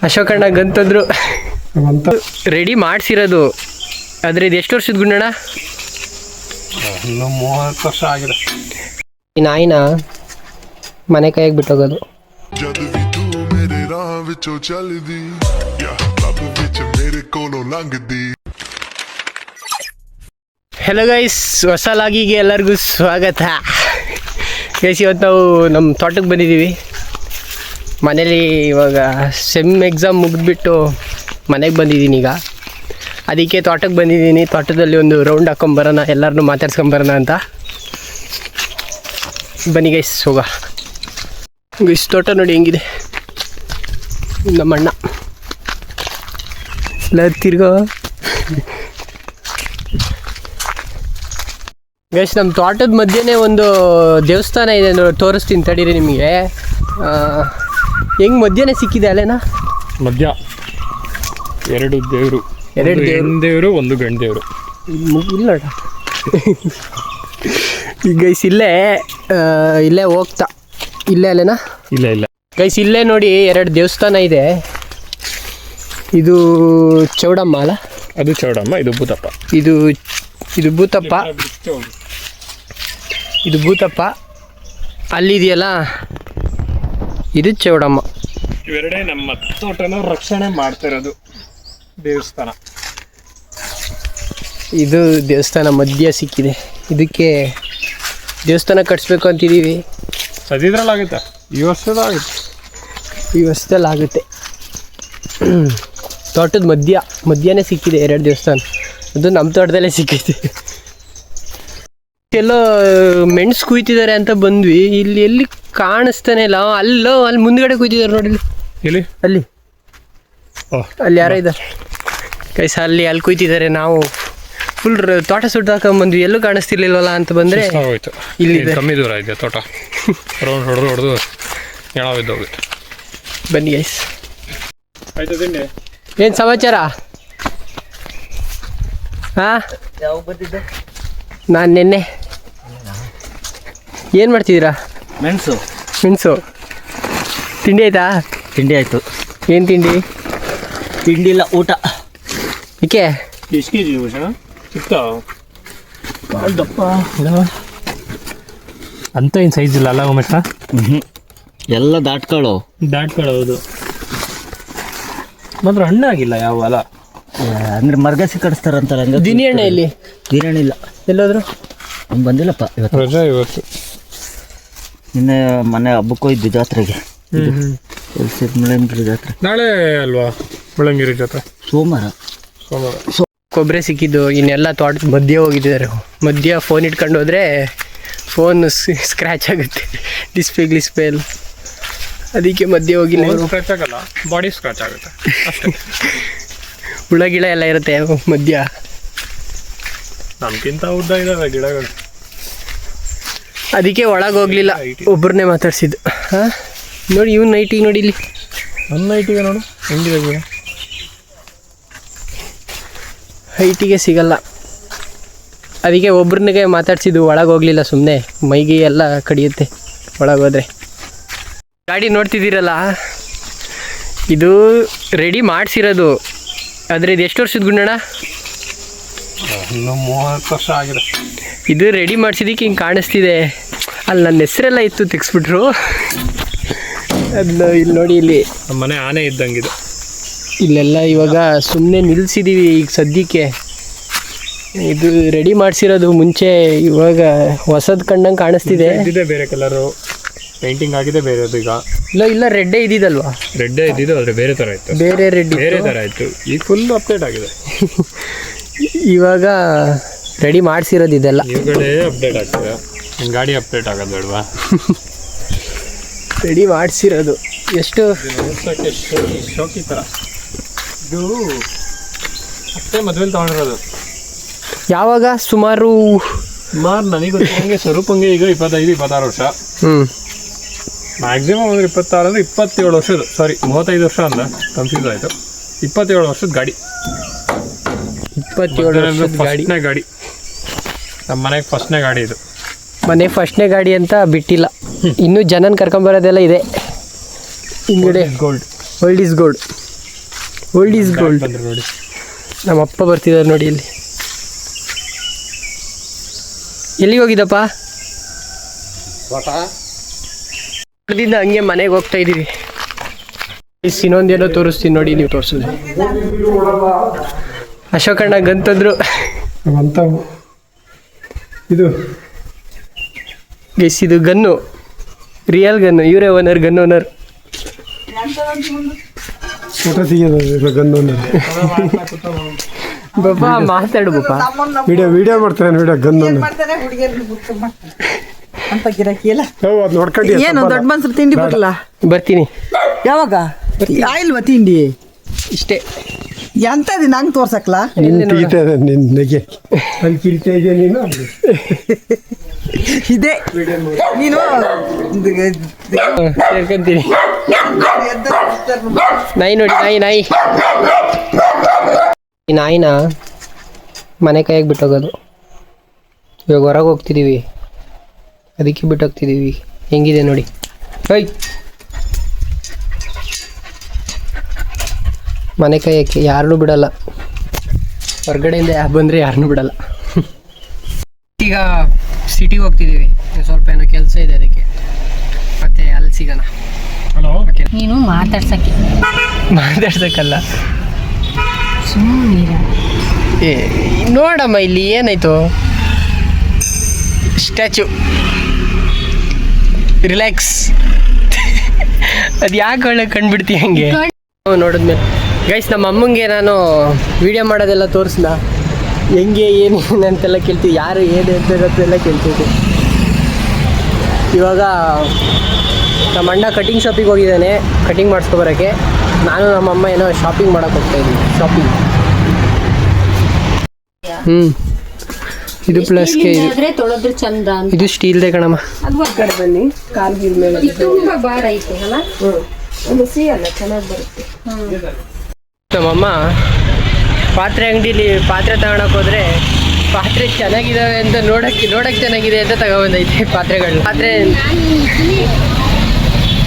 ಅಶೋಕಣ್ಣ ಗಂತಂದ್ರು ready ಮಾಡಿಸಿರೋದು. ಆದರೆ ಇದು ಎಷ್ಟು ವರ್ಷದ ಗುಂಡಣ್ಣ? 30 ವರ್ಷ ಆಗಿದೆ. ಈ ನಾಯಿನ ಮನೆ ಕೈಯಾಗಿ ಬಿಟ್ಟೋಗೋದು. ಹೆಲೋ ಗೈಸ್, ಹೊಸ ಲಾಗಿಗೆ ಎಲ್ಲರಿಗೂ ಸ್ವಾಗತ. ಗೈಸ್, ಇವತ್ತು ನಾವು ನಮ್ಮ ತೋಟಕ್ಕೆ ಬಂದಿದ್ದೀವಿ. ಮನೇಲಿ ಇವಾಗ ಸೆಮ್ ಎಕ್ಸಾಮ್ ಮುಗಿದ್ಬಿಟ್ಟು ಮನೆಗೆ ಬಂದಿದ್ದೀನಿ. ಈಗ ಅದಕ್ಕೆ ತೋಟಕ್ಕೆ ಬಂದಿದ್ದೀನಿ. ತೋಟದಲ್ಲಿ ಒಂದು ರೌಂಡ್ ಹಾಕ್ಕೊಂಬರೋಣ, ಎಲ್ಲರನ್ನೂ ಮಾತಾಡ್ಸ್ಕೊಂಬರೋಣ ಅಂತ. ಬನ್ನಿ ಗೈಸ್, ಹೋಗ. ಗೈಸ್, ತೋಟ ನೋಡಿ ಹೆಂಗಿದೆ. ನಮ್ಮ ಅಣ್ಣ ಎಲ್ಲ ತಿರ್ಗೋ. ಗೈಸ್, ನಮ್ಮ ತೋಟದ ಮಧ್ಯೆನೇ ಒಂದು ದೇವಸ್ಥಾನ ಇದೆ, ತೋರಿಸ್ತೀನಿ ತಡೀರಿ ನಿಮಗೆ. ಹೆಂಗೆ ಮಧ್ಯನೇ ಸಿಕ್ಕಿದೆ ಅಲ್ಲೇನಾ? ಮಧ್ಯ ಎರಡು ದೇವರು, ದೇವರು ಒಂದು ಗಂಡು ದೇವರು. ಇಲ್ಲ ಈಗ ಗೈಸ್, ಇಲ್ಲೇ ಹೋಗ್ತಾ ಇಲ್ಲೇ ಅಲ್ಲೇನಾ? ಇಲ್ಲ ಗೈಸ್, ಇಲ್ಲೇ ನೋಡಿ ಎರಡು ದೇವಸ್ಥಾನ ಇದೆ. ಇದು ಚೌಡಮ್ಮ ಅಲ್ಲ? ಅದು ಚೌಡಮ್ಮ, ಇದು ಭೂತಪ್ಪ. ಇದು ಭೂತಪ್ಪ, ಇದು ಭೂತಪ್ಪ. ಅಲ್ಲಿದೆಯಲ್ಲ, ಇದು ಚೌಡಮ್ಮ. ಇವೆರಡೇ ನಮ್ಮ ತೋಟನ ರಕ್ಷಣೆ ಮಾಡ್ತಿರೋದು ದೇವಸ್ಥಾನ. ಇದು ದೇವಸ್ಥಾನ ಮಧ್ಯ ಸಿಕ್ಕಿದೆ. ಇದಕ್ಕೆ ದೇವಸ್ಥಾನ ಕಟ್ಸ್ಬೇಕು ಅಂತಿದ್ದೀವಿ. ಸದ್ಯದ್ರಲ್ಲಾಗುತ್ತೆ, ಈ ವರ್ಷದಲ್ಲಾಗುತ್ತೆ. ತೋಟದ ಮಧ್ಯನೇ ಸಿಕ್ಕಿದೆ ಎರಡು ದೇವಸ್ಥಾನ. ಅದು ನಮ್ಮ ತೋಟದಲ್ಲೇ ಸಿಕ್ಕಿದೆ. ಎಲ್ಲೋ ಮೆಣಸು ಕುಯ್ತಿದ್ದಾರೆ ಅಂತ ಬಂದ್ವಿ. ಇಲ್ಲಿ ಎಲ್ಲಿ ಕಾಣಿಸ್ತಾನೆ ಇಲ್ಲ. ಅಲ್ಲಿ ಮುಂದ್ಗಡೆ ಕುಯ್ತಿದ್ದಾರೆ ನೋಡಿ. ಇಲ್ಲಿ ಅಲ್ಲಿ ಯಾರೋ ಇದ್ದಾರೆ ಕೈಸ, ಅಲ್ಲಿ ಕುಯ್ತಿದ್ದಾರೆ. ನಾವು ಫುಲ್ ತೋಟ ಸುಟ್ಟಾಕೊಂಡ್ಬಂದ್ವಿ, ಎಲ್ಲೂ ಕಾಣಿಸ್ತಿರ್ಲಿಲ್ವಲ್ಲ ಅಂತ ಬಂದರೆ ಇಲ್ಲಿ ಕಮ್ಮಿ ದೂರ ಇದೆ ತೋಟ. ರೌಂಡ್ ಹೊಡೆದು ಹೋಗುತ್ತೆ. ಬನ್ನಿ ಗೈಸ್. ಆಯ್ತು ತಿಂಡಿ. ಏನು ಸಮಾಚಾರ? ಹಾಂ, ಯಾವಾಗ ಬಂದಿದ್ದೆ? ನಾನು ನಿನ್ನೆ. ಏನು ಮಾಡ್ತಿದ್ದೀರಾ? ಮೆಣಸು ತಿಂಡಿ ಆಯ್ತಾ? ತಿಂಡಿ ಆಯಿತು. ಏನು ತಿಂಡಿ? ತಿಂಡಿ ಇಲ್ಲ, ಊಟ. ಏಕೆ? ಎಷ್ಟು ಕೆ ಜಿ ಸಿಗ್ತಾ? ದಪ್ಪ ಅಂತ ಏನು ಸೈಜ್ ಇಲ್ಲ ಅಲ್ಲ ಉಮೇಶ? ಎಲ್ಲ ದಾಟ್ಕೊಳ್ಳೋದು ಮಾತ್ರ ಹಣ್ಣಾಗಿಲ್ಲ ಯಾವ ಅಲ್ಲ. ಅಂದ್ರೆ ಮರ್ಗಸಿ ಕಡಿಸ್ತಾರಂತಲ್ಲ ಹಂಗೆ. ದಿನಿ ಹಣ್ಣೆ ಇಲ್ಲಿ? ದಿನಿ ಹಣ್ಣಿಲ್ಲ. ಎಲ್ಲೋದ್ರು? ಅವ್ನು ಬಂದಿಲ್ಲಪ್ಪ ಇವತ್ತು. ರಜಾ ಇವತ್ತು. ನಿನ್ನೆ ಮನೆ ಹಬ್ಬಕ್ಕೆ ಹೋಯ್ದು ಜಾತ್ರೆಗೆ. ಮುಳ್ಳಂಗಿರಿ ಜಾತ್ರೆ ನಾಳೆ ಅಲ್ವಾ? ಮುಳ್ಳಂಗಿರಿ ಜಾತ್ರೆ ಸೋಮವಾರ. ಕೊಬ್ಬರಿ ಸಿಕ್ಕಿದ್ದು. ಇನ್ನೆಲ್ಲ ತೋಟದ ಮಧ್ಯೆ ಹೋಗಿದ್ದಾರೆ. ಮಧ್ಯ ಫೋನ್ ಇಟ್ಕೊಂಡು ಹೋದರೆ ಫೋನ್ ಸ್ಕ್ರ್ಯಾಚ್ ಆಗುತ್ತೆ, ಡಿಸ್ಪ್ಲೇ ಎಲ್ಲ. ಅದಕ್ಕೆ ಮಧ್ಯೆ ಹೋಗಿಲ್ಲ. ಸ್ಕ್ರ್ಯಾಚ್ ಆಗಲ್ಲ, ಬಾಡಿ ಸ್ಕ್ರ್ಯಾಚ್ ಆಗುತ್ತೆ ಅಷ್ಟೇ. ಹುಳ ಗಿಳ ಎಲ್ಲ ಇರುತ್ತೆ ಮಧ್ಯ. ನಮ್ಗಿಂತ ಉದ್ದ ಇದ್ದಾವೆ ಗಿಡಗಳು. ಅದಕ್ಕೆ ಒಳಗೆ ಹೋಗ್ಲಿಲ್ಲ, ಒಬ್ಬರನ್ನೇ ಮಾತಾಡ್ಸಿದ್ದು. ಹಾಂ, ನೋಡಿ ಇವ್ನು ನೈಟಿಗೆ ನೋಡಿ, ಇಲ್ಲಿ ನನ್ನ ನೈಟಿಗೆ ನೋಡು ಹೆಂಗಿದೆ ಗಿಡ. ಹೈಟಿಗೆ ಸಿಗಲ್ಲ, ಅದಕ್ಕೆ ಒಬ್ರನ್ನಿಗೆ ಮಾತಾಡ್ಸಿದ್ದು. ಒಳಗೆ ಹೋಗ್ಲಿಲ್ಲ, ಸುಮ್ಮನೆ ಮೈಗೆ ಎಲ್ಲ ಕಡಿಯುತ್ತೆ ಒಳಗೆ ಹೋದರೆ. ಗಾಡಿ ನೋಡ್ತಿದ್ದೀರಲ್ಲ, ಇದು ರೆಡಿ ಮಾಡಿಸಿರೋದು. ಆದರೆ ಇದು ಎಷ್ಟು ವರ್ಷದ ಗುಂಡಣ್ಣ? 30 ವರ್ಷ ಆಗಿದೆ. ಇದು ರೆಡಿ ಮಾಡಿಸಿದ್ದಕ್ಕೆ ಹಿಂಗೆ ಕಾಣಿಸ್ತಿದೆ. ಅಲ್ಲಿ ನನ್ನ ಹೆಸರೆಲ್ಲ ಇತ್ತು, ತೆಗೆಸ್ಬಿಟ್ರು ಅದನ್ನ. ಇಲ್ಲಿ ನೋಡಿ, ಇಲ್ಲಿ ನಮ್ಮ ಮನೆ ಆನೆ ಇದ್ದಂಗಿದೆ. ಇಲ್ಲೆಲ್ಲ ಇವಾಗ ಸುಮ್ಮನೆ ನಿಲ್ಲಿಸಿದ್ದೀವಿ ಈಗ ಸದ್ಯಕ್ಕೆ. ಇದು ರೆಡಿ ಮಾಡಿಸಿರೋದು ಮುಂಚೆ, ಇವಾಗ ಹೊಸದು ಕಂಡಂಗೆ ಕಾಣಿಸ್ತಿದೆ. ಇದ್ದಿದೆ ಬೇರೆ ಕಲರು, ಪೇಂಟಿಂಗ್ ಆಗಿದೆ ಬೇರೆದು. ಈಗ ಇಲ್ಲ ರೆಡ್ಡೇ ಇದ್ದಿದ್ದಲ್ವಾ? ರೆಡ್ಡೇ ಇದ್ದಿದ್ದು, ಆದರೆ ಬೇರೆ ಥರ ಇತ್ತು. ಬೇರೆ ರೆಡ್ ಬೇರೆ ಥರ ಇತ್ತು. ಈಗ ಫುಲ್ ಅಪ್ಡೇಟ್ ಆಗಿದೆ. ಇವಾಗ ರೆಡಿ ಮಾಡಿಸಿರೋದು ಇದೆಲ್ಲ. ಇವುಗಳೇ ಅಪ್ಡೇಟ್ ಆಗ್ತದೆ. ಗಾಡಿ ಅಪ್ಡೇಟ್ ಆಗೋದು ಬೇಡವಾ? ರೆಡಿ ಮಾಡಿಸಿರೋದು. ಎಷ್ಟು ಶೋಕಿ ಥರ ಇದು. ಅಷ್ಟೇ ಮದುವೆಲಿ ತೊಗೊಂಡಿರೋದು. ಯಾವಾಗ? ಸುಮಾರು ನನಗೆ ಗೊತ್ತಿರಂಗೆ ಸ್ವರೂಪಂಗೆ ಈಗ 25-26 ವರ್ಷ. ಮ್ಯಾಕ್ಸಿಮಮ್ ಅಂದ್ರೆ 26 ಅಂದರೆ 27 ವರ್ಷದ. ಸಾರಿ, 35 ವರ್ಷ ಅಂದ, ಕನ್ಫ್ಯೂಸ್ ಆಯಿತು. 27 ವರ್ಷದ ಗಾಡಿ. 27 ವರ್ಷದ ಗಾಡಿ. ನಮ್ಮ ಮನೆಗೆ ಫಸ್ಟ್ನೇ ಗಾಡಿ ಇದು. ಮನೆ ಫಸ್ಟ್ನೇ ಗಾಡಿ ಅಂತ ಬಿಟ್ಟಿಲ್ಲ. ಇನ್ನೂ ಜನನ ಕರ್ಕೊಂಬರೋದೆಲ್ಲ ಇದೆ. ಹಿಂಗಡೆ gold old is gold. Old is gold. ಬಂದ್ರೆ ನೋಡಿ. ನಮ್ಮ ಅಪ್ಪ ಬರ್ತಿದ್ದಾರೆ ನೋಡಿ ಇಲ್ಲಿ. ಎಲ್ಲಿಗೆ ಹೋಗಿದ್ದಪ್ಪ? ದಿಂದ ಹಂಗೆ ಮನೆಗೆ ಹೋಗ್ತಾ ಇದ್ದೀವಿ. ಇನ್ನೊಂದೇನೋ ತೋರಿಸ್ತೀನಿ ನೋಡಿ, ನೀವು ತೋರಿಸಿದ್ರಿ. ಅಶೋಕಣ್ಣ ಗಂತಂದ್ರು ಅಂತ ಇದು ಗೈಸ್, ಇದು ಗನ್ನು, ರಿಯಲ್ ಗನ್ನು. ಇವರೇ ಓನರ್, ಗನ್ ಓನರ್. ಫೋಟೋ ತೆಗಿಯೋದು ಗನ್ ಓನರ್. ಬಾಬಾ ಮಾತಾಡು ಬಾಬಾ. ವಿಡಿಯೋ ಮಾಡ್ತಾರೆ ವಿಡಿಯೋ ಗನ್ ಓನರ್ ಅಂತ ಗಿರಾಕಿ ಎಲ್ಲ ಅದು ನೋಡ್ಕೊಂಡು ಏನು ದೊಡ್ಡ ಮನ್ಸರು ತಿಂಡಿ ಬರಲ್ಲ. ಬರ್ತೀನಿ. ಯಾವಾಗ ಆಯಿಲ್ವಾ ತಿಂಡಿ? ಇಷ್ಟೇ. ಎಂತದಿ ನಂಗೆ ತೋರ್ಸಕ್ಲಾ? ನಿನ್ನೆಗೆ ಅಲ್ಲಿ ಕಿರಿತಾ ಇದೆಯಾ ನೀನು? ಇದೆ ನೀನು ಸೇರ್ಕೊಂತೀನಿ. ನಾಯಿ ನೋಡಿ, ನಾಯಿ ಈ ನಾಯಿನ ಮನೆ ಕೈಯಾಗಿ ಬಿಟ್ಟೋಗೋದು. ಇವಾಗ ಹೊರಗೆ ಹೋಗ್ತಿದ್ದೀವಿ, ಅದಕ್ಕೆ ಬಿಟ್ಟೋಗ್ತಿದ್ದೀವಿ. ಹೆಂಗಿದೆ ನೋಡಿ. ಐ ಮನೆ ಕೈಯಕ್ಕೆ ಯಾರನ್ನೂ ಬಿಡಲ್ಲ, ಹೊರಗಡೆಯಿಂದ ಯಾರು ಬಂದರೆ ಯಾರನ್ನೂ ಬಿಡಲ್ಲ. ಈಗ ಸಿಟಿಗೆ ಹೋಗ್ತಿದ್ದೀವಿ, ಸ್ವಲ್ಪ ಏನೋ ಕೆಲಸ ಇದೆ, ಅದಕ್ಕೆ ಮತ್ತೆ ಅಲ್ಲಿ ಸಿಗೋಣ. ಹಲೋ. ನೀನು ಮಾತಾಡ್ಸಕ್ಕಲ್ಲ. ಸುಮ್ಮನೆ ಏ ನೋಡಮ್ಮ, ಇಲ್ಲಿ ಏನಾಯ್ತು? Statue, relax. ಅದು ಯಾಕೆ ಒಳ್ಳೆ ಕಂಡುಬಿಡ್ತೀವಿ ಹಂಗೆ ನೋಡಿದ್ಮೇಲೆ. ಗೈಸ್, ನಮ್ಮ ಅಮ್ಮಂಗೆ ನಾನು ವಿಡಿಯೋ ಮಾಡೋದೆಲ್ಲ ತೋರಿಸ್ದ, ಹೆಂಗೆ ಏನೇನು ಅಂತೆಲ್ಲ ಕೇಳ್ತೀವಿ, ಯಾರು ಏನು ಅಂತೆಲ್ಲ ಕೇಳ್ತೀವಿ. ಇವಾಗ ನಮ್ಮ ಅಣ್ಣ ಕಟಿಂಗ್ ಶಾಪಿಗೆ ಹೋಗಿದ್ದಾನೆ, ಕಟಿಂಗ್ ಮಾಡಿಸ್ಕೊಬರೋಕ್ಕೆ. ನಾನು ನಮ್ಮಮ್ಮ ಏನೋ ಶಾಪಿಂಗ್ ಮಾಡೋಕೆ ಹೋಗ್ತಾಯಿದ್ದೀವಿ. ಶಾಪಿಂಗ್. ಇದು ಪ್ಲಸ್ಗೆ ತೊಳೆದ್ರೆ ಚಂದ ಅಂತ. ಇದು ಸ್ಟೀಲ್ದೇ ಕಣಮ್ಮ. ಅದು ಕಡೆ ಬನ್ನಿ, ಕಾರ್ಗಿಲ್ ಮೇಲೆ ತುಂಬಾ ಭಾರ ಐತೆ ಅಲ್ಲ, ಒಂದು ಅಲ್ಲ ಚೆನ್ನಾಗಿ ಬರುತ್ತೆ. ನಮ್ಮಮ್ಮ ಪಾತ್ರೆ ಅಂಗಡಿಲಿ ಪಾತ್ರೆ ತಗೊಳಕ್ ಹೋದ್ರೆ ಪಾತ್ರೆ ಚೆನ್ನಾಗಿದ್ದಾವೆ ಅಂತ ನೋಡಕ್ಕೆ ಚೆನ್ನಾಗಿದೆ ಅಂತ ತಗೊಬಂದೈತೆ ಪಾತ್ರೆಗಳನ್ನ. ಪಾತ್ರೆ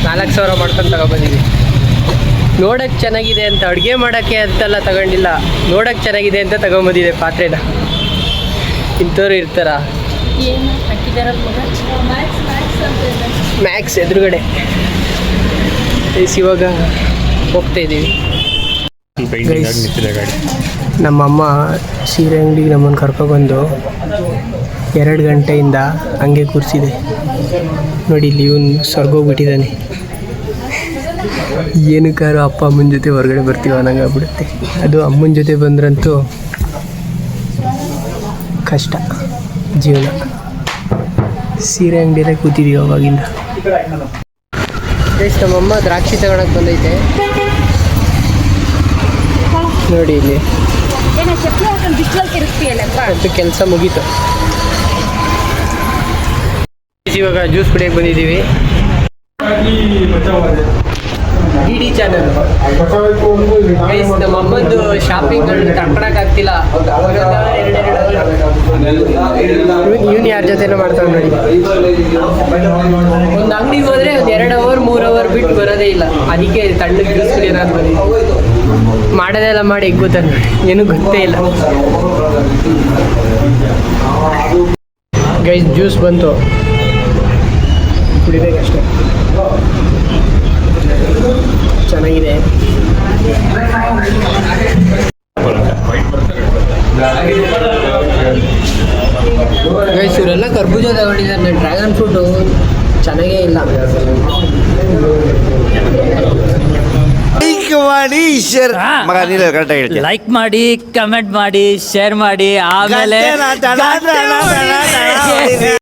4,000 ಮಾಡ್ಕೊಂಡು ತಗೊಬಂದಿದ್ವಿ. ನೋಡಕ್ಕೆ ಚೆನ್ನಾಗಿದೆ ಅಂತ, ಅಡುಗೆ ಮಾಡೋಕ್ಕೆ ಅಂತೆಲ್ಲ ತಗೊಂಡಿಲ್ಲ, ನೋಡಕ್ಕೆ ಚೆನ್ನಾಗಿದೆ ಅಂತ ತಗೊಂಬಂದಿದೆ ಪಾತ್ರೆನ. ಇಂಥವ್ರು ಇರ್ತಾರ. ಮ್ಯಾಕ್ಸ್ ಎದುರುಗಡೆ ಇವಾಗ ಹೋಗ್ತಾ ಇದ್ದೀವಿ. ನಮ್ಮಮ್ಮ ಸೀರೆ ಅಂಗಡಿಗೆ ನಮ್ಮನ್ನು ಕರ್ಕೊಬಂದು 2 ಗಂಟೆಯಿಂದ ಹಂಗೆ ಕೂರಿಸಿದೆ ನೋಡಿ. ಇಲ್ಲಿ ಇವನು ಸ್ವರ್ಗೋಗ್ಬಿಟ್ಟಿದ್ದಾನೆ. ಏನಕ್ಕಾರು ಅಪ್ಪ ಅಮ್ಮನ ಜೊತೆ ಹೊರಗಡೆ ಬರ್ತೀವಿ ಅನ್ನಂಗಾಗ್ಬಿಡುತ್ತೆ. ಅದು ಅಮ್ಮನ ಜೊತೆ ಬಂದ್ರಂತೂ ಕಷ್ಟ ಜೀವನ. ಸೀರೆ ಅಂಗಡಿಯಲ್ಲೇ ಕೂತಿದ್ದೀವಿ ಅವಾಗಿಂದ. ನಮ್ಮಮ್ಮ ದ್ರಾಕ್ಷಿ ತಗೊಳಕ್ಕೆ ಬಂದೈತೆ ನೋಡಿ. ಇಲ್ಲಿ ಅದು ಕೆಲಸ ಮುಗೀತು. ಇವಾಗ ಜ್ಯೂಸ್ ಕುಡಿಯಕ್ಕೆ ಬಂದಿದ್ದೀವಿ. D channel. ನಮ್ಮ ಅಮ್ಮಂದು ಶಾಪಿಂಗ್ ತಡ್ಕೊಳಕ್ಕಾಗ್ತಿಲ್ಲ. ಇವನು ಯಾರ ಜೊತೆನೂ ಮಾಡ್ತಾವೆ ನೋಡಿ. ಒಂದು ಅಂಗಡಿಗೆ ಹೋದ್ರೆ ಒಂದು 2 ಅವರ್ 3 ಅವರ್ ಬಿಟ್ಟು ಬರೋದೇ ಇಲ್ಲ. ಅದಕ್ಕೆ ತಣ್ಣಗೆ ಜ್ಯೂಸ್ ಕುಡಿಯೋಣ ಅಂತ ಬಂದಿದ್ದೀವಿ. ಮಾಡೋದೆಲ್ಲ ಮಾಡಿ ಗೊತ್ತಾಗ ನೋಡಿ, ಏನೂ ಗೊತ್ತೇ ಇಲ್ಲ. ಗೈಸ್, ಜ್ಯೂಸ್ ಬಂತು, ಕುಡಿಬೇಕಷ್ಟೆ. ಚೆನ್ನಾಗಿದೆ. ಗೈಸ್, ಇವರೆಲ್ಲ ಕರ್ಬೂಜ ತಗೊಂಡಿದ್ದಾರೆ. ಡ್ರ್ಯಾಗನ್ ಫ್ರೂಟು ಚೆನ್ನಾಗೇ ಇಲ್ಲ. ಲೈಕ್ ಮಾಡಿ, ಕಮೆಂಟ್ ಮಾಡಿ, ಶೇರ್ ಮಾಡಿ, ಆಮೇಲೆ